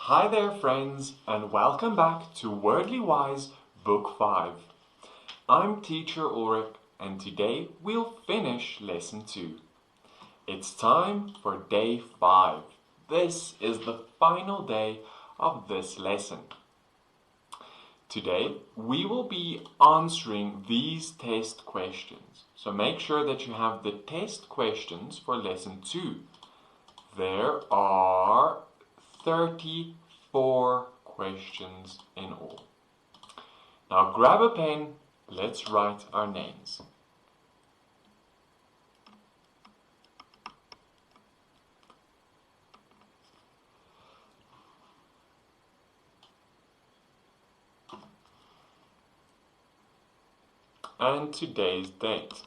Hi there friends and welcome back to Wordly Wise Book 5. I'm Teacher Ulrich and today we'll finish Lesson 2. It's time for Day 5. This is the final day of this lesson. Today we will be answering these test questions. So make sure that you have the test questions for Lesson 2. There are 34 questions in all. Now grab a pen, let's write our names. And today's date.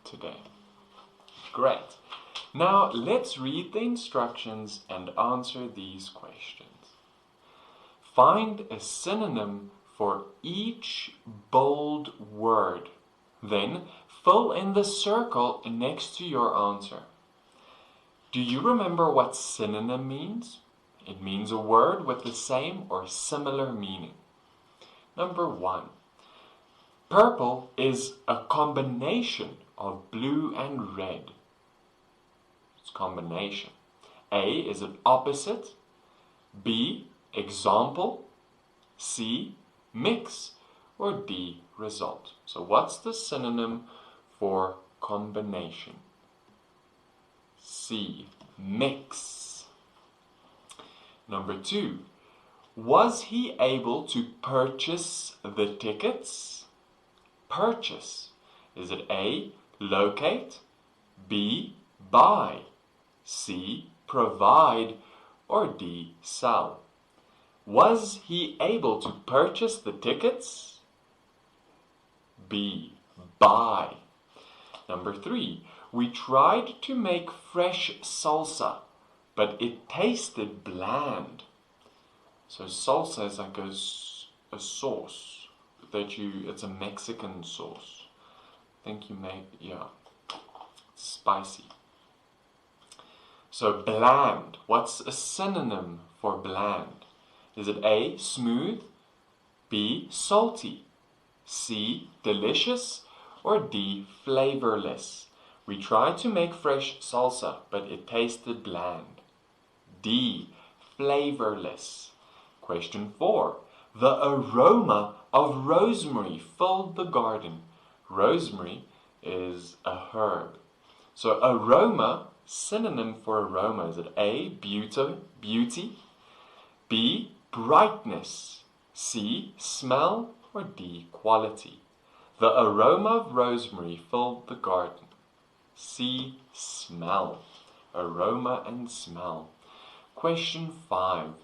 Today. Great. Now let's read the instructions and answer these questions. Find a synonym for each bold word. Then fill in the circle next to your answer. Do you remember what synonym means? It means a word with the same or similar meaning. Number 1. Purple is a combination of blue and red. It's combination. A is an opposite. B, example. C, mix. Or D, result. So what's the synonym for combination? C, mix. Number 2. Was he able to purchase the tickets? Purchase. Is it A, locate, B, buy, C, provide, or D, sell? Was he able to purchase the tickets? B, buy. Number 3. We tried to make fresh salsa, but it tasted bland. So salsa is like a sauce it's a Mexican sauce. I think you make, spicy. So bland, what's a synonym for bland? Is it A, smooth, B, salty, C, delicious, or D, flavorless? We tried to make fresh salsa, but it tasted bland. D, flavorless. Question 4. The aroma of rosemary filled the garden. Rosemary is a herb. So aroma, synonym for aroma, is it A, beauty, B, brightness, C, smell, or D, quality? The aroma of rosemary filled the garden. C, smell. Aroma and smell. Question 5.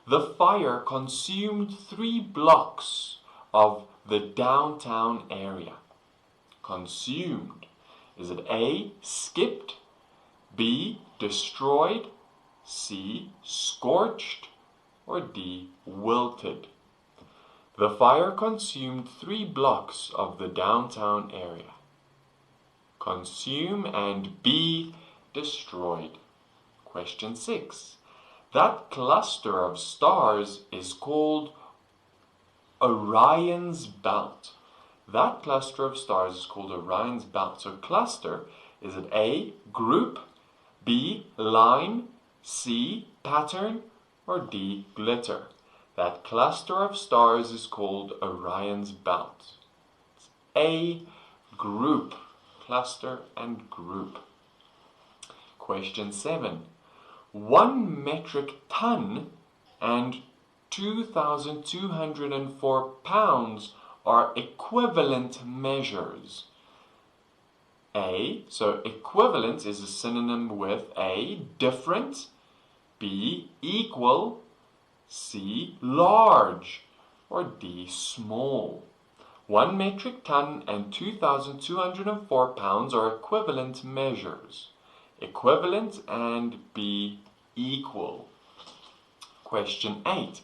The fire consumed 3 blocks of the downtown area. Consumed. Is it A, skipped, B, destroyed, C, scorched, or D, wilted? The fire consumed 3 blocks of the downtown area. Consume and B, destroyed. Question 6. That cluster of stars is called Orion's belt. That cluster of stars is called Orion's belt. So cluster, is it A, group, B, line, C, pattern, or D, glitter? That cluster of stars is called Orion's belt. It's A, group, cluster and group. Question 7. 1 metric ton and 2,204 pounds are equivalent measures. A, so equivalent is a synonym with A, different, B, equal, C, large, or D, small. 1 metric ton and 2,204 pounds are equivalent measures. Equivalent and B, equal. Question 8.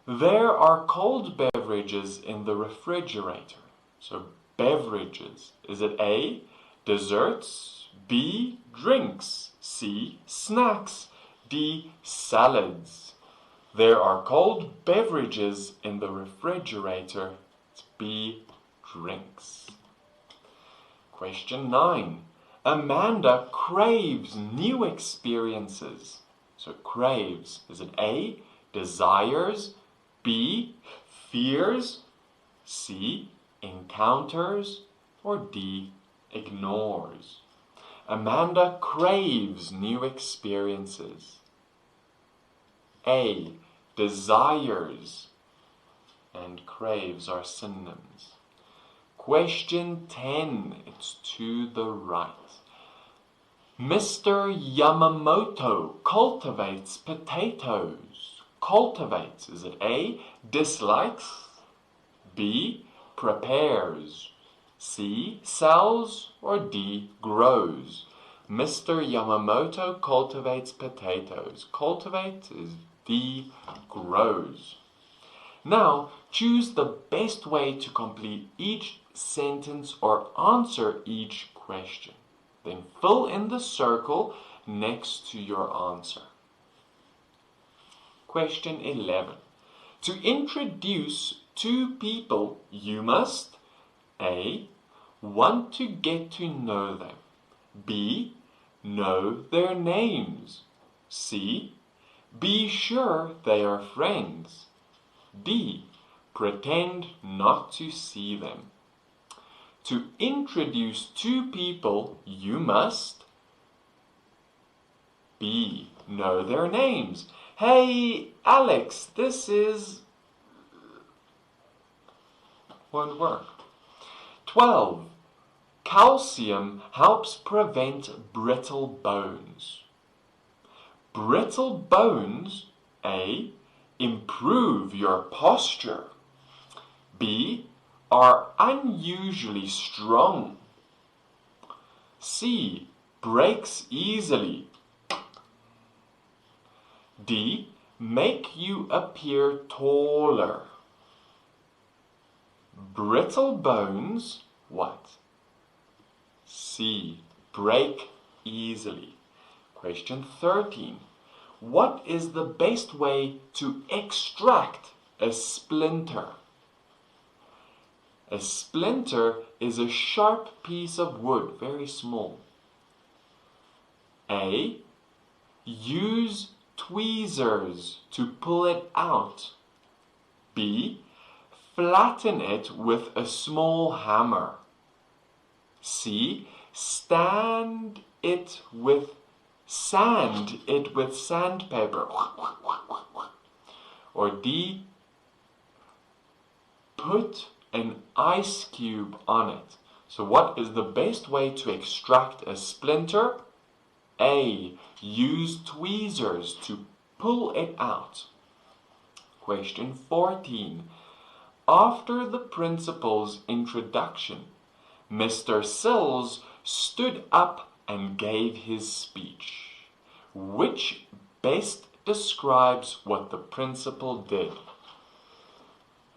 There are cold beverages in the refrigerator. So beverages. Is it A, desserts, B, drinks, C. Snacks. D. Salads. There are cold beverages in the refrigerator. B. Drinks. Question 9. Amanda craves new experiences. So craves, is it A. Desires, B. Fears, C. Encounters, or D. Ignores? Amanda craves new experiences. A. Desires and craves are synonyms. Question 10, it's to the right. Mr. Yamamoto cultivates potatoes. Cultivates, is it A. Dislikes, B. Prepares, C. Sells, or D. Grows? Mr. Yamamoto cultivates potatoes. Cultivate is D. Grows. Now, choose the best way to complete each sentence or answer each question. Then fill in the circle next to your answer. Question 11. To introduce two people, you must A. Want to get to know them. B. Know their names. C. Be sure they are friends. D. Pretend not to see them. To introduce two people, you must B. Know their names. Hey, Alex, this is... won't work. 12. Calcium helps prevent brittle bones. Brittle bones, A. Improve your posture. B. Are unusually strong. C. Breaks easily. D. Make you appear taller. Brittle bones, what? C. Break easily. Question 13. What is the best way to extract a splinter? A splinter is a sharp piece of wood, very small. A. Use tweezers to pull it out. B. Flatten it with a small hammer. C. Sand it with sandpaper. Or D. Put an ice cube on it. So what is the best way to extract a splinter? A. Use tweezers to pull it out. Question 14. After the principal's introduction, Mr. Sills stood up and gave his speech. Which best describes what the principal did?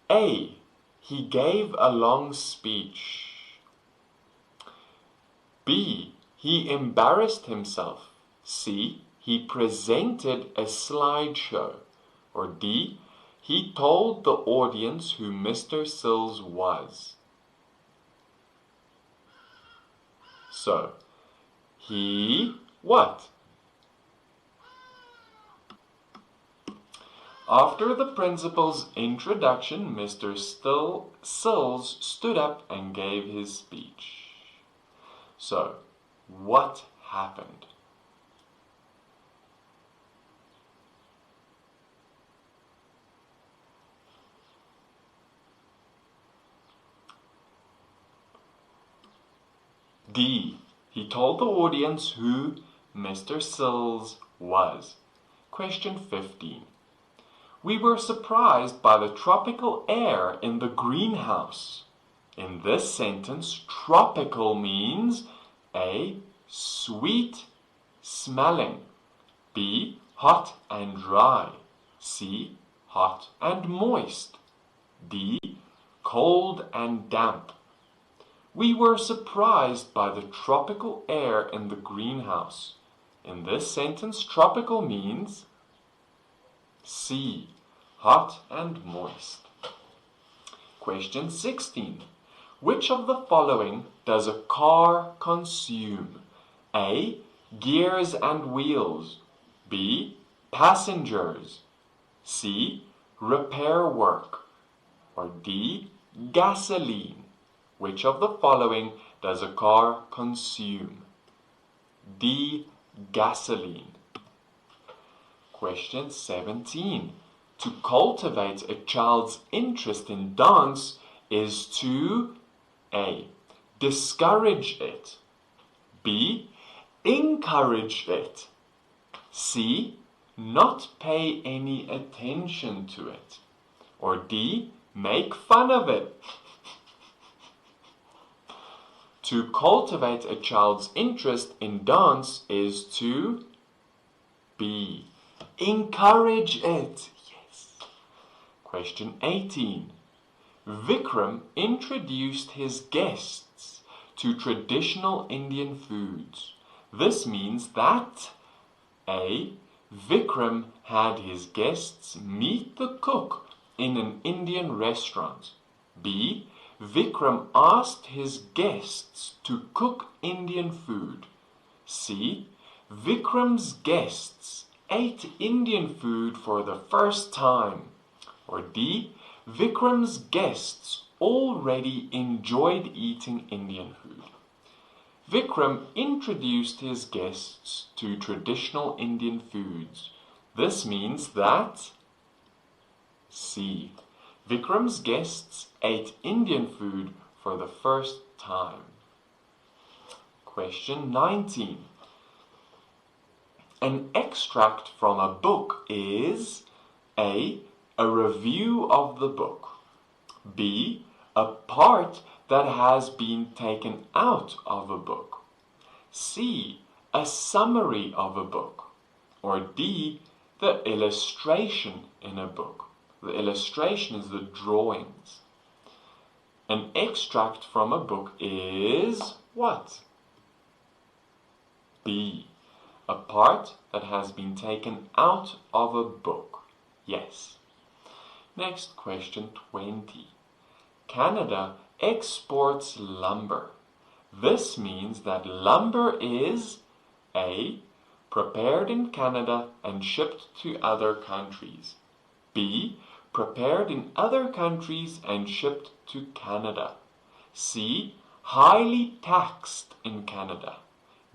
A. He gave a long speech. B. He embarrassed himself. C. He presented a slideshow. Or D. He told the audience who Mr. Sills was. So, he what? After the principal's introduction, Mr. Sills stood up and gave his speech. So, what happened? D. He told the audience who Mr. Sills was. Question 15. We were surprised by the tropical air in the greenhouse. In this sentence, tropical means A. Sweet smelling. B. Hot and dry. C. Hot and moist. D. Cold and damp. We were surprised by the tropical air in the greenhouse. In this sentence, tropical means C, hot and moist. Question 16. Which of the following does a car consume? A, gears and wheels. B, passengers. C, repair work. Or D, gasoline. Which of the following does a car consume? D, gasoline. Question 17. To cultivate a child's interest in dance is to A, discourage it. B, encourage it. C, not pay any attention to it. Or D, make fun of it. To cultivate a child's interest in dance is to B, encourage it. Yes. Question 18. Vikram introduced his guests to traditional Indian foods. This means that A, Vikram had his guests meet the cook in an Indian restaurant. B, Vikram asked his guests to cook Indian food. C, Vikram's guests ate Indian food for the first time. Or D, Vikram's guests already enjoyed eating Indian food. Vikram introduced his guests to traditional Indian foods. This means that C, Vikram's guests ate Indian food for the first time. Question 19. An extract from a book is A, a review of the book. B, a part that has been taken out of a book. C, a summary of a book. Or D, the illustration in a book. The illustration is the drawings. An extract from a book is what? B, a part that has been taken out of a book. Yes. Next, question 20. Canada exports lumber. This means that lumber is A, prepared in Canada and shipped to other countries. B, prepared in other countries and shipped to Canada. C, highly taxed in Canada.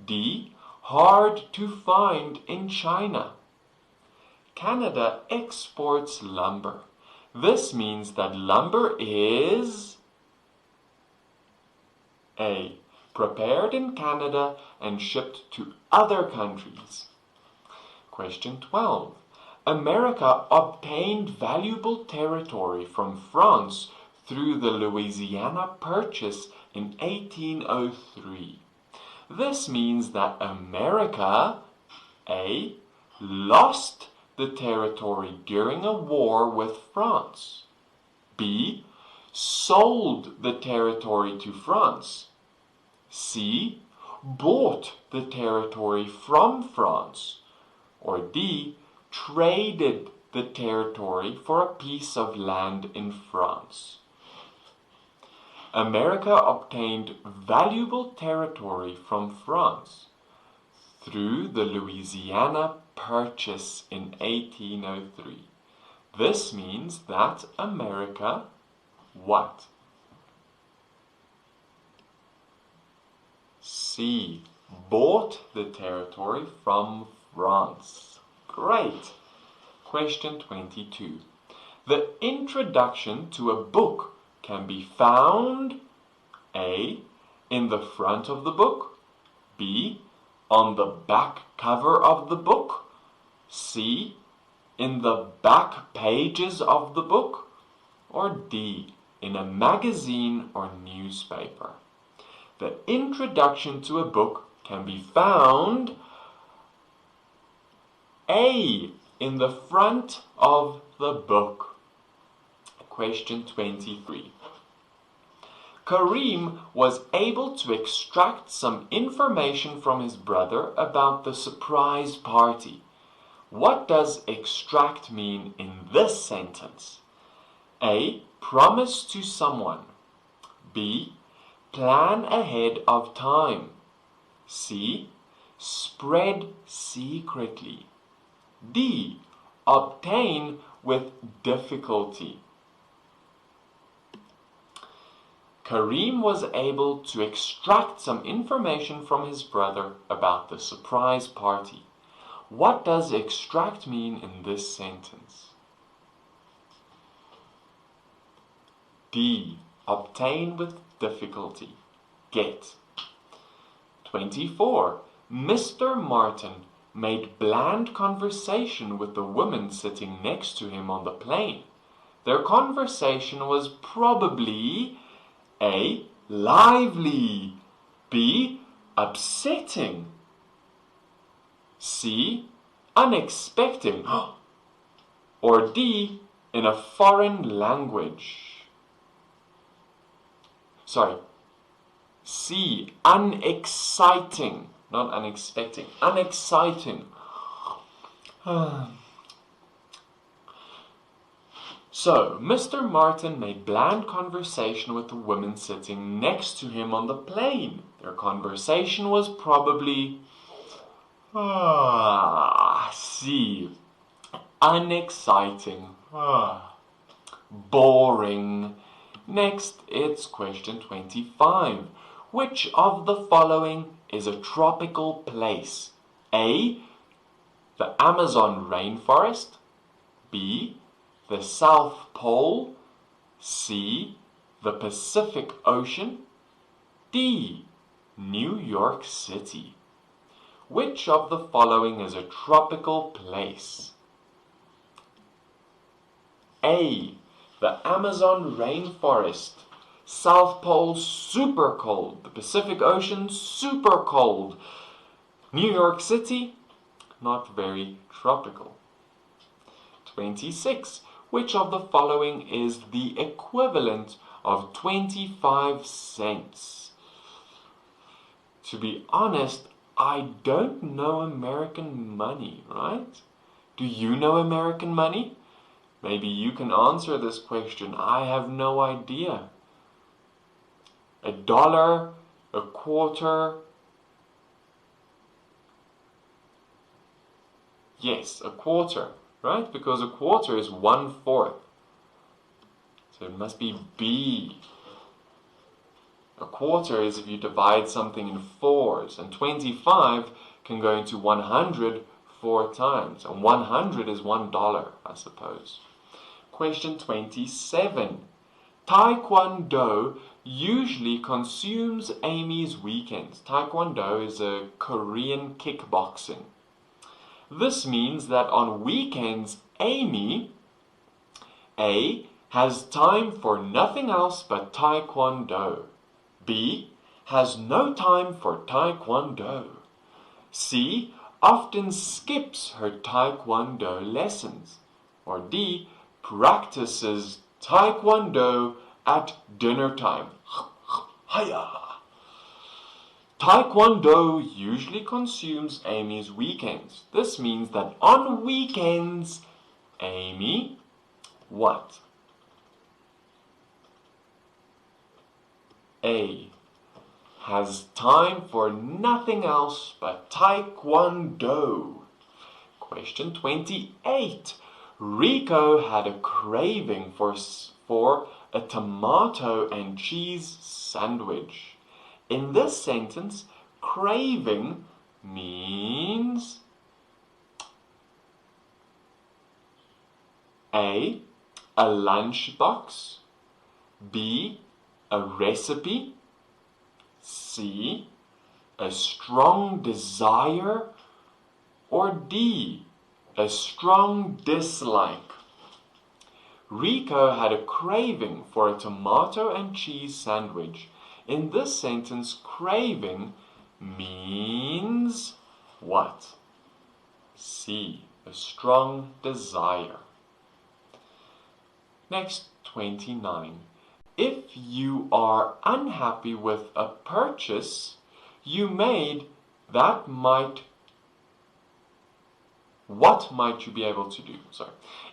D, hard to find in China. Canada exports lumber. This means that lumber is A, prepared in Canada and shipped to other countries. Question 12. America obtained valuable territory from France through the Louisiana Purchase in 1803. This means that America, A, lost the territory during a war with France. B, sold the territory to France. C, bought the territory from France. Or D, traded the territory for a piece of land in France. America obtained valuable territory from France through the Louisiana Purchase in 1803. This means that America what? C, bought the territory from France. Great. Question 22. The introduction to a book can be found A, in the front of the book. B, on the back cover of the book. C, in the back pages of the book. Or D, in a magazine or newspaper. The introduction to a book can be found A, in the front of the book. Question 23. Kareem was able to extract some information from his brother about the surprise party. What does extract mean in this sentence? A. Promise to someone. B. Plan ahead of time. C. Spread secretly. D. Obtain with difficulty. Kareem was able to extract some information from his brother about the surprise party. What does extract mean in this sentence? D. Obtain with difficulty. Get. 24. Mr. Martin made bland conversation with the woman sitting next to him on the plane. Their conversation was probably A. Lively. B. Upsetting. C. Unexpected. Or D. In a foreign language. Sorry. C. Unexciting. Not unexpected. Unexciting. So, Mr. Martin made bland conversation with the woman sitting next to him on the plane. Their conversation was probably C. Unexciting. Boring. Next, it's question 25. Which of the following is a tropical place? A. The Amazon rainforest. B. The South Pole. C. The Pacific Ocean. D. New York City. Which of the following is a tropical place? A. The Amazon rainforest. South Pole, super cold. The Pacific Ocean, super cold. New York City, not very tropical. 26. Which of the following is the equivalent of 25 cents? To be honest, I don't know American money, right? Do you know American money? Maybe you can answer this question. I have no idea. $1, a quarter. Yes, a quarter, right? Because a quarter is 1/4. So it must be B. A quarter is if you divide something in fours, and 25 can go into 100 4 times, and 100 is $1, I suppose. Question 27. Taekwondo usually consumes Amy's weekends. Taekwondo is a Korean kickboxing. This means that on weekends, Amy, A, has time for nothing else but Taekwondo. B, has no time for Taekwondo. C, often skips her Taekwondo lessons. Or D, practices Taekwondo at dinner time. Hiya! Taekwondo usually consumes Amy's weekends. This means that on weekends, Amy, what? A, has time for nothing else but Taekwondo. Question 28. Rico had a craving for a tomato and cheese sandwich. In this sentence, craving means A, a lunchbox. B, a recipe. C, a strong desire. Or D, a strong dislike. Rico had a craving for a tomato and cheese sandwich. In this sentence, craving means what? C, a strong desire. Next, 29. if you are unhappy with a purchase you made, what might you be able to do?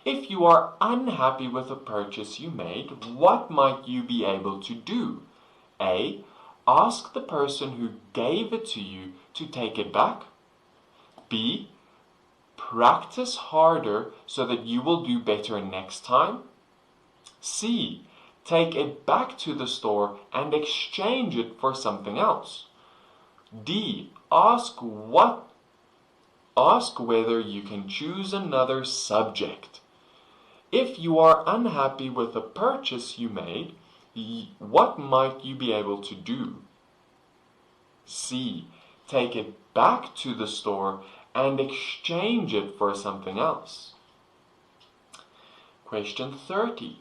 If you are unhappy with a purchase you made, what might you be able to do? A. Ask the person who gave it to you to take it back. B. Practice harder so that you will do better next time. C. Take it back to the store and exchange it for something else. D. Ask whether you can choose another subject. If you are unhappy with a purchase you made, what might you be able to do? C. Take it back to the store and exchange it for something else. Question 30.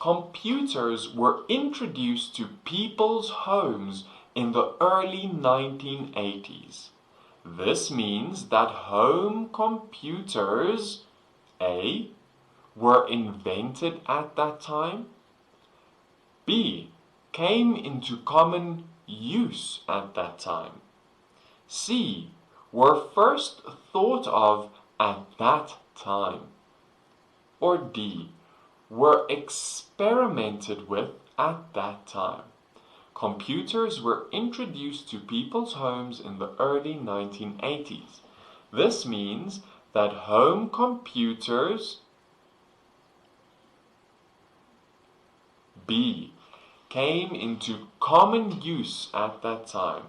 Computers were introduced to people's homes in the early 1980s. This means that home computers, A. were invented at that time. B. Came into common use at that time. C. Were first thought of at that time. Or D. Were experimented with at that time. Computers were introduced to people's homes in the early 1980s. This means that home computers, B. came into common use at that time.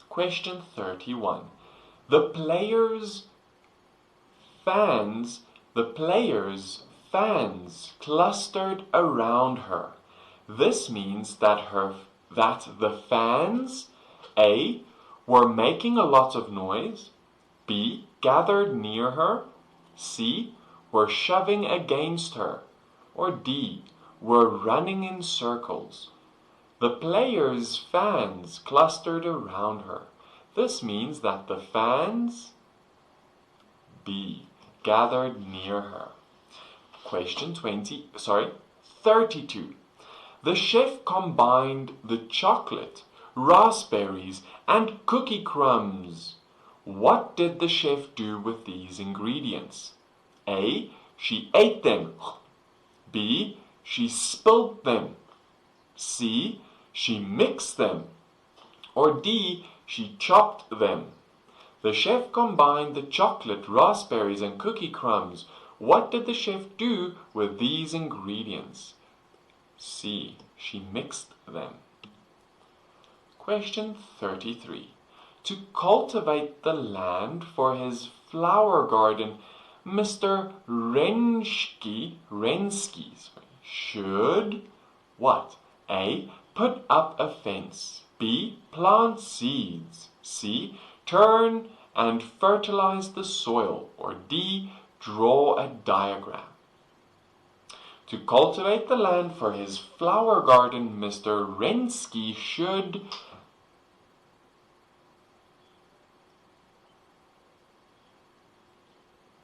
Question 31. The players' fans clustered around her. This means that the fans, A. were making a lot of noise, B. gathered near her, C. were shoving against her, or D. were running in circles. The players' fans clustered around her. This means that the fans, B. gathered near her. Question 32. The chef combined the chocolate, raspberries, and cookie crumbs. What did the chef do with these ingredients? A. She ate them. B. She spilled them. C. She mixed them. Or D. She chopped them. The chef combined the chocolate, raspberries, and cookie crumbs. What did the chef do with these ingredients? C. She mixed them. Question 33. To cultivate the land for his flower garden, Mr. Rensky should what? A. Put up a fence. B. Plant seeds. C. Turn and fertilize the soil. Or D. Draw a diagram. To cultivate the land for his flower garden, Mr. Rensky should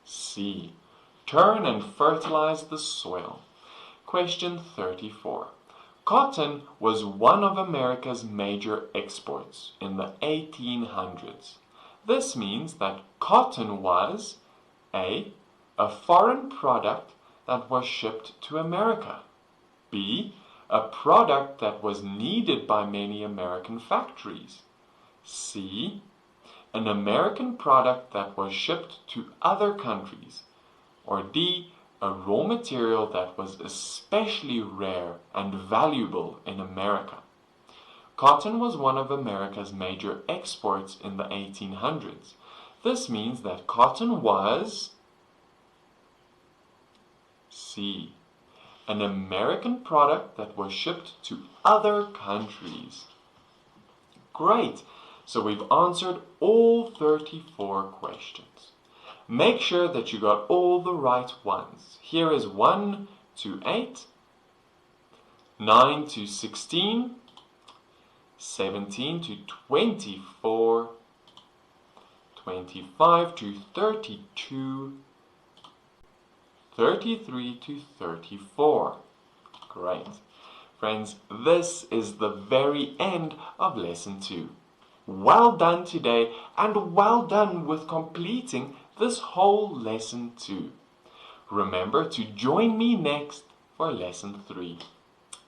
C. Turn and fertilize the soil. Question 34. Cotton was one of America's major exports in the 1800s. This means that cotton was A. a foreign product that was shipped to America. B. a product that was needed by many American factories. C. an American product that was shipped to other countries. Or D. a raw material that was especially rare and valuable in America. Cotton was one of America's major exports in the 1800s. This means that cotton was C. an American product that was shipped to other countries. Great! So we've answered all 34 questions. Make sure that you got all the right ones. Here is 1 to 8, 9 to 16, 17 to 24, 25 to 32, 33 to 34. Great. Friends, this is the very end of lesson 2. Well done today, and well done with completing this whole lesson 2. Remember to join me next for lesson 3.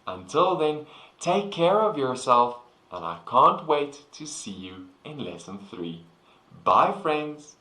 Until then, take care of yourself, and I can't wait to see you in lesson 3. Bye, friends.